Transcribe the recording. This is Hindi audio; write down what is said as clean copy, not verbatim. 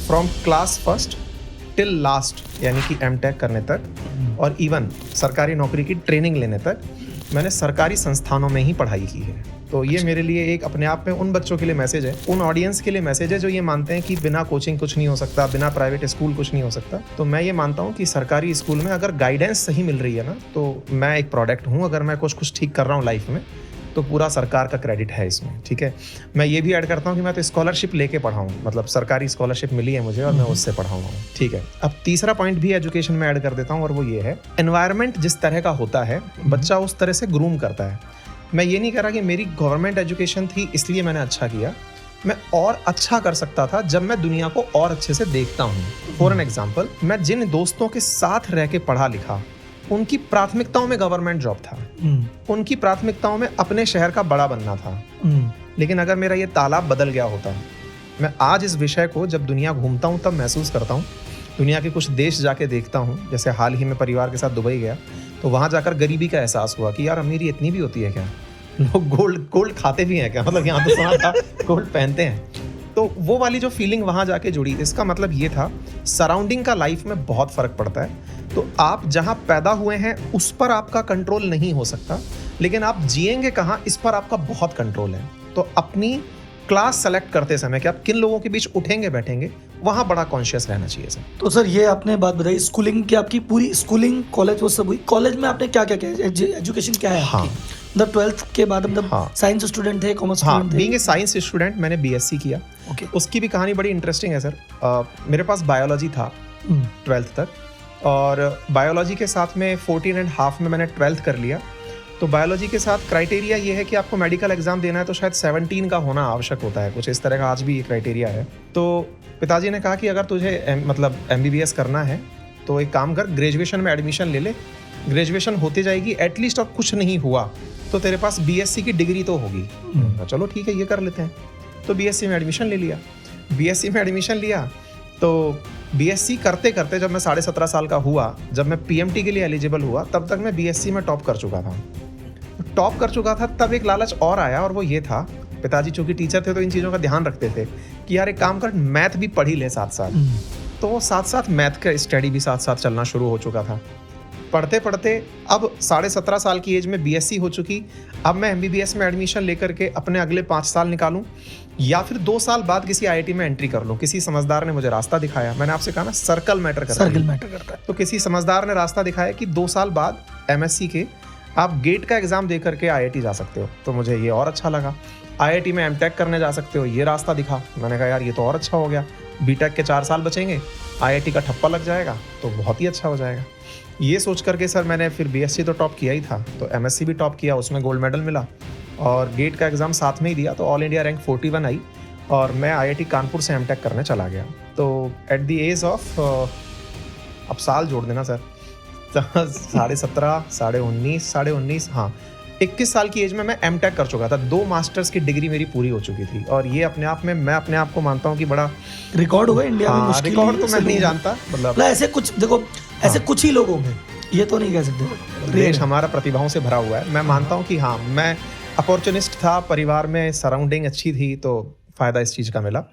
From class first till last, यानी कि एमटेक करने तक और इवन सरकारी नौकरी की ट्रेनिंग लेने तक मैंने सरकारी संस्थानों में ही पढ़ाई की है। तो ये मेरे लिए एक अपने आप में उन बच्चों के लिए मैसेज है, उन ऑडियंस के लिए मैसेज है जो ये मानते हैं कि बिना कोचिंग कुछ नहीं हो सकता, बिना प्राइवेट स्कूल कुछ नहीं हो सकता। तो मैं ये मानता हूँ कि सरकारी स्कूल में अगर गाइडेंस सही मिल रही है ना, तो मैं एक प्रोडक्ट हूँ। अगर मैं कुछ ठीक कर रहा हूँ लाइफ में तो पूरा सरकार का क्रेडिट है इसमें, ठीक है। मैं ये भी ऐड करता हूँ कि मैं तो स्कॉलरशिप लेके पढ़ा हूँ, मतलब सरकारी स्कॉलरशिप मिली है मुझे और मैं उससे पढ़ा हूँ, ठीक है। अब तीसरा पॉइंट भी एजुकेशन में ऐड कर देता हूँ और वो ये है, एनवायरनमेंट जिस तरह का होता है बच्चा उस तरह से ग्रूम करता है। मैं ये नहीं कह रहा कि मेरी गवर्नमेंट एजुकेशन थी इसलिए मैंने अच्छा किया, मैं और अच्छा कर सकता था जब मैं दुनिया को और अच्छे से देखता हूँ। फॉर एन एग्जाम्पल, मैं जिन दोस्तों के साथ रह के पढ़ा लिखा उनकी प्राथमिकताओं में गवर्नमेंट जॉब था, उनकी प्राथमिकताओं में अपने शहर का बड़ा बनना था। लेकिन अगर मेरा ये तालाब बदल गया होता, मैं आज इस विषय को जब दुनिया घूमता हूँ तब महसूस करता हूँ। दुनिया के कुछ देश जाके देखता हूँ, जैसे हाल ही में परिवार के साथ दुबई गया, तो वहाँ जाकर गरीबी का एहसास हुआ कि यार अमीरी इतनी भी होती है क्या, लोग गोल्ड खाते भी हैं क्या, मतलब यहाँ तो सुना था गोल्ड पहनते हैं। तो वो वाली जो फीलिंग वहाँ जाके जुड़ी, इसका मतलब ये था सराउंडिंग का लाइफ में बहुत फर्क पड़ता है। तो आप जहाँ पैदा हुए हैं उस पर आपका कंट्रोल नहीं हो सकता, लेकिन आप जिएंगे कहाँ इस पर आपका बहुत कंट्रोल है। तो अपनी क्लास सेलेक्ट करते समय कि आप किन लोगों के बीच उठेंगे बैठेंगे, वहाँ बड़ा कॉन्शियस रहना चाहिए सर। तो सर ये आपने बात बताई स्कूलिंग की, आपकी पूरी स्कूलिंग कॉलेज वो सब हुई। कॉलेज में आपने क्या क्या किया, एजुकेशन क्या है आपकी? मतलब 12th के बाद मतलब साइंस स्टूडेंट थे, कॉमर्स स्टूडेंट थे? बीइंग ए साइंस स्टूडेंट मैंने बीएससी किया। उसकी भी कहानी बड़ी इंटरेस्टिंग है सर। मेरे पास बायोलॉजी था 12th तक, और बायोलॉजी के साथ में 14.5 में मैंने 12th कर लिया। तो बायोलॉजी के साथ क्राइटेरिया ये है कि आपको मेडिकल एग्जाम देना है तो शायद 17 का होना आवश्यक होता है, कुछ इस तरह का आज भी ये क्राइटेरिया है। तो पिताजी ने कहा कि अगर तुझे मतलब MBBS करना है तो एक काम कर, ग्रेजुएशन में एडमिशन ले ले, ग्रेजुएशन होती जाएगी एटलीस्ट, और कुछ नहीं हुआ तो तेरे पास BSc की डिग्री तो होगी। चलो ठीक है, ये कर लेते हैं। तो BSc में एडमिशन ले लिया। BSc में एडमिशन लिया तो BSc करते करते जब मैं 17.5 साल का हुआ, जब मैं PMT के लिए एलिजिबल हुआ, तब तक मैं BSc में टॉप कर चुका था। तब एक लालच और आया, और वो ये था, पिताजी चूंकि टीचर थे तो इन चीज़ों का ध्यान रखते थे कि यार एक काम कर, मैथ भी पढ़ी ले साथ साथ। तो वो साथ साथ मैथ का स्टडी भी साथ साथ चलना शुरू हो चुका था। पढ़ते पढ़ते अब 17.5 साल की एज में BSc हो चुकी। अब मैं MBBS में एडमिशन लेकर के अपने अगले 5 साल निकालूं या फिर 2 साल बाद किसी IIT में एंट्री कर लूं। किसी समझदार ने मुझे रास्ता दिखाया। मैंने आपसे कहा ना, सर्कल मैटर करता है। तो किसी समझदार ने रास्ता दिखाया कि 2 साल बाद MSc के आप गेट का एग्जाम दे करके IIT जा सकते हो। तो मुझे ये और अच्छा लगा। IIT में MTech करने जा सकते हो, ये रास्ता दिखा। मैंने कहा यार ये तो और अच्छा हो गया, BTech के 4 साल बचेंगे, IIT का ठप्पा लग जाएगा तो बहुत ही अच्छा हो जाएगा। ये सोच करके सर मैंने फिर BSc तो टॉप किया ही था, तो MSc भी टॉप किया, उसमें गोल्ड मेडल मिला, और गेट का एग्ज़ाम साथ में ही दिया तो ऑल इंडिया रैंक 41 आई, और मैं IIT कानपुर से MTech करने चला गया। तो एट द एज ऑफ, अब साल जोड़ देना सर, 17.5, 19.5, हाँ 21 साल की एज में मैं MTech कर चुका था। 2 मास्टर्स की डिग्री मेरी पूरी हो चुकी थी, और ये अपने आप में मैं अपने आप को मानता हूँ कि बड़ा रिकॉर्ड हुआ इंडिया में। मुश्किल रिकॉर्ड तो मैं नहीं जानता, मतलब ऐसे कुछ देखो, ऐसे कुछ ही लोगों में, ये तो नहीं कह सकते। देश हमारा प्रतिभाओं से भरा हुआ है। मैं मानता हूँ कि हाँ, मैं अपॉर्चुनिस्ट था, परिवार में सराउंडिंग अच्छी थी तो फायदा इस चीज़ का मिला।